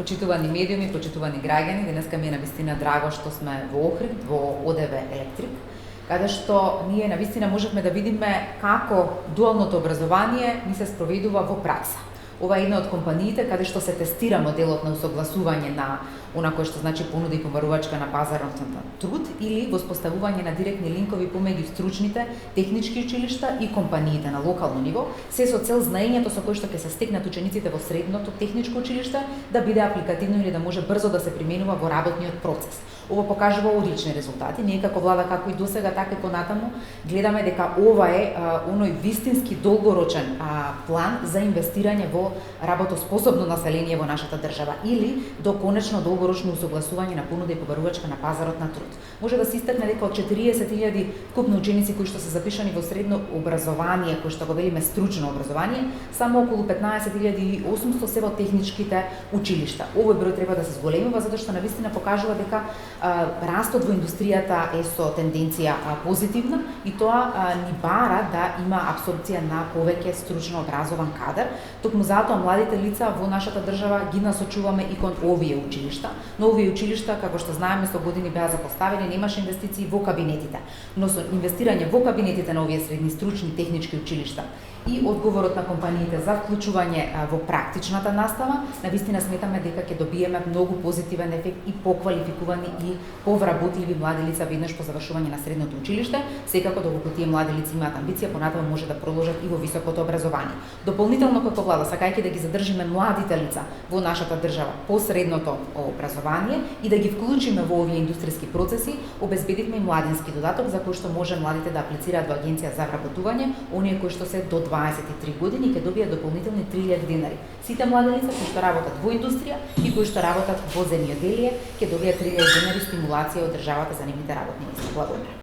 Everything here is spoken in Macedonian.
Почитувани медиуми, почитувани граѓани, денеска ми е навистина драго што сме во Охрид, во ОДВ Електрик, каде што ние навистина можевме да видиме како дуалното образование ни се спроведува во пракса. Ова е една од компаниите каде што се тестира моделот на усогласување на она кој што значи понуда и побарувачка на пазарот на труд или воспоставување на директни линкови помеѓу стручните технички училишта и компаниите на локално ниво, се со цел знаењето со кој што ќе се стекнат учениците во средното техничко училиште да биде апликативно или да може брзо да се применува во работниот процес. Ова покажува одлични резултати. Ние како влада, како и досега, така и понатаму, гледаме дека ова е оној вистински долгорочен план за инвестирање во работоспособно население во нашата држава или до конечно долгорочно усогласување на понуда и побарувачка на пазарот на труд. Може да се истакне дека од 40.000 вкупно ученици кои што се запишани во средно образование, кои што го велиме стручно образование, само околу 15.800 се во техничките училишта. Овој број треба да се зголемува затоа што навистина покажува дека растот во индустријата е со тенденција позитивна и тоа ни бара да има апсорбција на повеќе стручно образован кадар. Токму затоа младите лица во нашата држава ги насочуваме и кон овие училишта. Но овие училишта, како што знаеме, со години беа запоставени, немаше инвестиции во кабинетите. Но со инвестирање во кабинетите на овие средни стручни технички училишта и одговорот на компаниите за вклучување во практичната настава, навистина сметаме дека ќе добиеме многу позитивен ефект и поквалификувани и повработливи млади лица веднаш по завршување на средното училиште. Секако доколку тие млади лица имаат амбиција, понатаму може да продолжат и во високото образование. Дополнително како влада, сакајќи да ги задржиме младите лица во нашата држава по средното образование и да ги вклучиме во овие индустријски процеси, обезбедивме и младински додаток за кој што може младите да аплицираат во Агенција за вработување, оние кои што се до 23 години ќе добијат дополнителни 3000 денари. Сите млади лица кои што работат во индустрија и кои што работат во земјоделие ќе добијат 3000 денари стимулација од државата за нивните работни места. Благодарам.